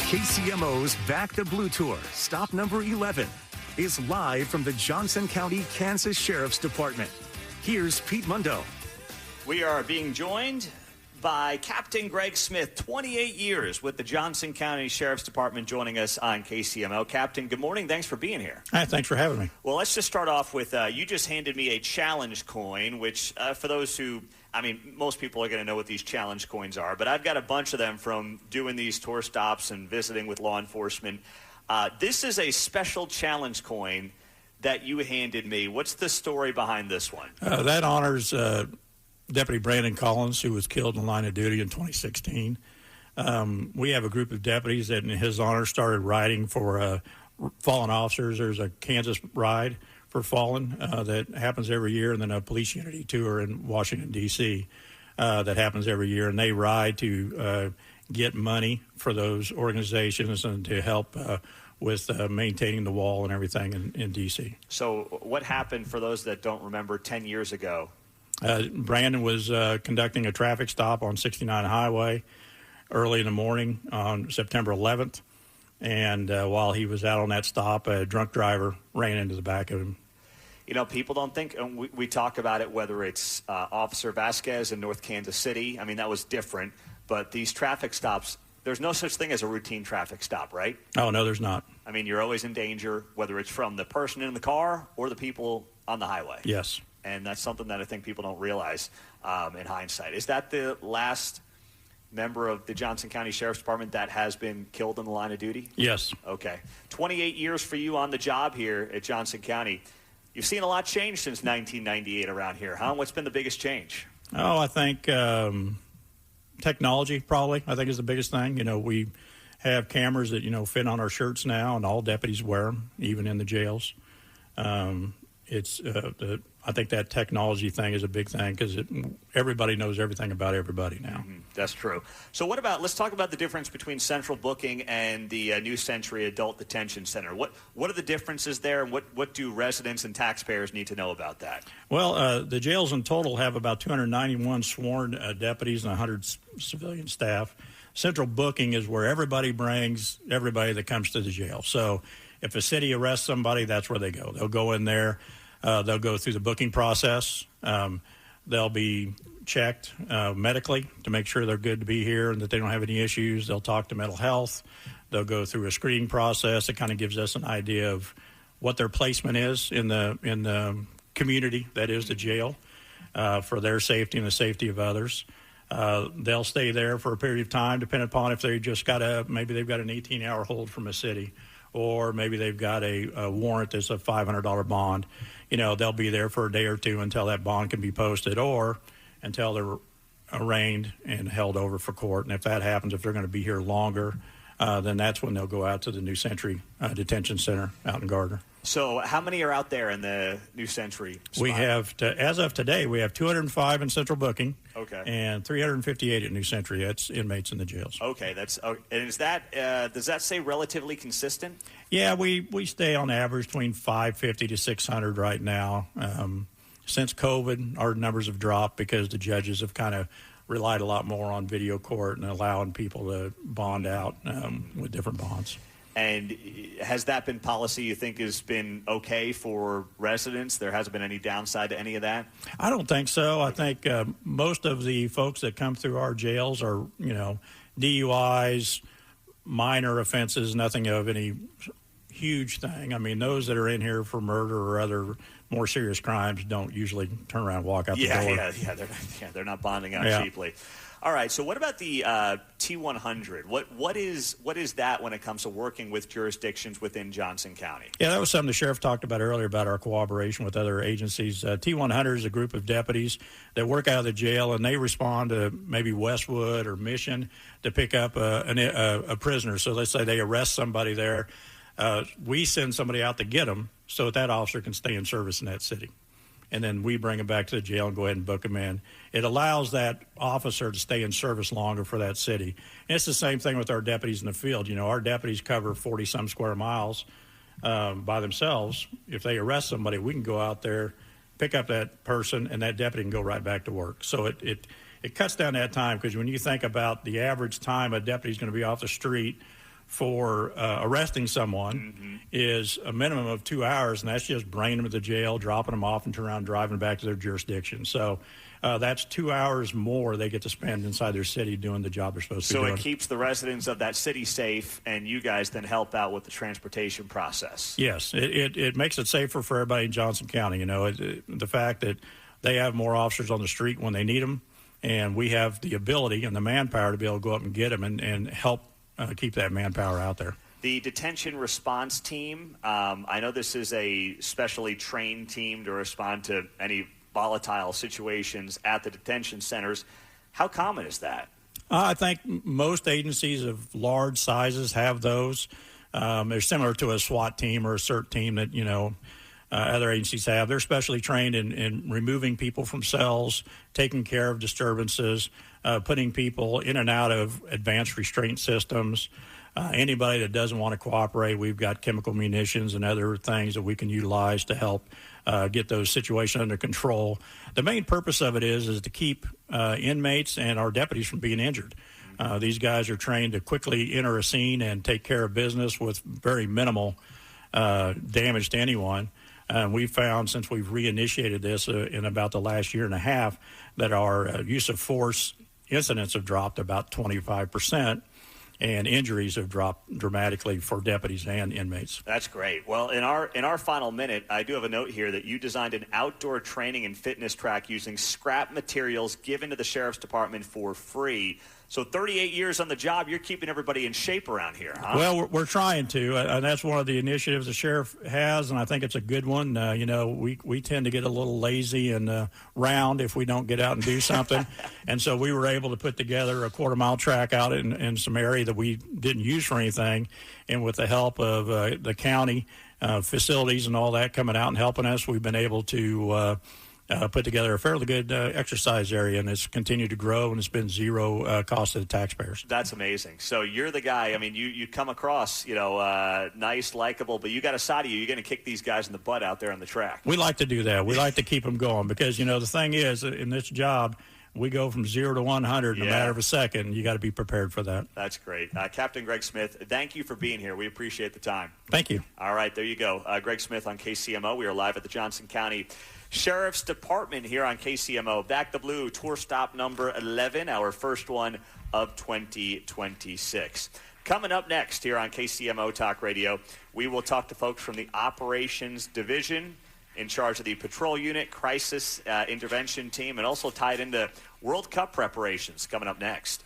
KCMO's Back the Blue Tour, stop number 11, is live from the Johnson County, Kansas Sheriff's Department. Here's Pete Mundo. We are being joined by Captain Greg Smith, 28 years with the Johnson County Sheriff's Department, joining us on KCMO. Captain, good morning. Thanks for being here. Hi, thanks for having me. Well, let's just start off with you just handed me a challenge coin, which for those who, most people are going to know what these challenge coins are, but I've got a bunch of them from doing these tour stops and visiting with law enforcement. This is a special challenge coin that you handed me. What's the story behind this one? That honors Deputy Brandon Collins, who was killed in the line of duty in 2016. We have a group of deputies that, in his honor, started riding for fallen officers. There's a Kansas ride for fallen that happens every year, and then a police unity tour in Washington, D.C. That happens every year. And they ride to get money for those organizations and to help with maintaining the wall and everything in D.C. So what happened, for those that don't remember, 10 years ago? Brandon was conducting a traffic stop on 69 Highway early in the morning on September 11th. And while he was out on that stop, a drunk driver ran into the back of him. You know, people don't think, and we talk about it, whether it's Officer Vasquez in North Kansas City. That was different. But these traffic stops, there's no such thing as a routine traffic stop, right? Oh, no, there's not. You're always in danger, whether it's from the person in the car or the people on the highway. Yes. And that's something that I think people don't realize in hindsight. Is that the last member of the Johnson County Sheriff's Department that has been killed in the line of duty? Yes. Okay. 28 years for you on the job here at Johnson County. You've seen a lot change since 1998 around here, huh? What's been the biggest change? Oh, I think technology probably, I think, is the biggest thing. We have cameras that, fit on our shirts now, and all deputies wear them, even in the jails. I think that technology thing is a big thing because everybody knows everything about everybody now. Mm-hmm. That's true. So let's talk about the difference between Central Booking and the New Century Adult Detention Center. What are the differences there, and what do residents and taxpayers need to know about that? Well, the jails in total have about 291 sworn deputies and 100 civilian staff. Central Booking is where everybody brings everybody that comes to the jail. So if a city arrests somebody, that's where they go. They'll go in there. They'll go through the booking process. They'll be checked medically to make sure they're good to be here and that they don't have any issues. They'll talk to mental health. They'll go through a screening process. It kind of gives us an idea of what their placement is in the community that is the jail for their safety and the safety of others. They'll stay there for a period of time, depending upon if they just maybe they've got an 18-hour hold from a city, or maybe they've got a warrant that's a $500 bond. They'll be there for a day or two until that bond can be posted, or until they're arraigned and held over for court. And if that happens, if they're going to be here longer, then that's when they'll go out to the New Century Detention Center out in Gardner. So how many are out there in the New Century spot? We have, as of today, we have 205 in Central Booking. Okay. And 358 at New Century. That's inmates in the jails. Okay. And is that does that say relatively consistent? Yeah, we stay on average between 550 to 600 right now. Since COVID, our numbers have dropped because the judges have kind of relied a lot more on video court and allowing people to bond out with different bonds. And has that been policy you think has been okay for residents? There hasn't been any downside to any of that? I don't think so. I think most of the folks that come through our jails are, DUIs, minor offenses, nothing of any huge thing. Those that are in here for murder or other more serious crimes don't usually turn around and walk out the door. Yeah, they're not bonding out cheaply. All right, so what about the T100? What is that when it comes to working with jurisdictions within Johnson County? Yeah, that was something the sheriff talked about earlier about our cooperation with other agencies. T100 is a group of deputies that work out of the jail, and they respond to maybe Westwood or Mission to pick up a prisoner. So let's say they arrest somebody there. We send somebody out to get them so that officer can stay in service in that city. And then we bring them back to the jail and go ahead and book them in. It allows that officer to stay in service longer for that city. And it's the same thing with our deputies in the field. Our deputies cover 40-some square miles by themselves. If they arrest somebody, we can go out there, pick up that person, and that deputy can go right back to work. So it cuts down that time, because when you think about the average time a deputy is going to be off the street for arresting someone is a minimum of 2 hours, and that's just bringing them to the jail, dropping them off, and turn around driving back to their jurisdiction. So that's 2 hours more they get to spend inside their city doing the job they're supposed to be doing. So it keeps the residents of that city safe, and you guys then help out with the transportation process. Yes, it makes it safer for everybody in Johnson County. You know, the fact that they have more officers on the street when they need them, and we have the ability and the manpower to be able to go up and get them and help keep that manpower out there. The detention response team, I know this is a specially trained team to respond to any volatile situations at the detention centers. How common is that? I think most agencies of large sizes have those. They're similar to a SWAT team or a CERT team that, you know, other agencies have. They're specially trained in removing people from cells, taking care of disturbances, putting people in and out of advanced restraint systems. Anybody that doesn't want to cooperate, we've got chemical munitions and other things that we can utilize to help get those situations under control. The main purpose of it is to keep inmates and our deputies from being injured. These guys are trained to quickly enter a scene and take care of business with very minimal damage to anyone. We've found since we've reinitiated this in about the last year and a half that our use of force incidents have dropped about 25%. And injuries have dropped dramatically for deputies and inmates. That's great. Well, in our final minute, I do have a note here that you designed an outdoor training and fitness track using scrap materials given to the Sheriff's Department for free. So 38 years on the job, you're keeping everybody in shape around here, huh? Well, we're trying to, and that's one of the initiatives the sheriff has, and I think it's a good one. You know, we tend to get a little lazy and round if we don't get out and do something. And so we were able to put together a quarter-mile track out in some area that we didn't use for anything, and with the help of the county facilities and all that coming out and helping us, we've been able to put together a fairly good exercise area, and it's continued to grow, and it's been zero cost to the taxpayers. That's amazing. So you're the guy. I mean, you come across, you know, nice, likable, but you got a side of you. You're going to kick these guys in the butt out there on the track. We like to do that. We like to keep them going because, you know, the thing is, in this job, we go from 0 to 100 in a matter of a second. You got to be prepared for that. That's great. Captain Greg Smith, thank you for being here. We appreciate the time. Thank you. All right, there you go. Greg Smith on KCMO. We are live at the Johnson County Sheriff's Department here on KCMO. Back the Blue, tour stop number 11, our first one of 2026. Coming up next here on KCMO Talk Radio, we will talk to folks from the Operations Division in charge of the patrol unit, crisis intervention team, and also tied into World Cup preparations coming up next.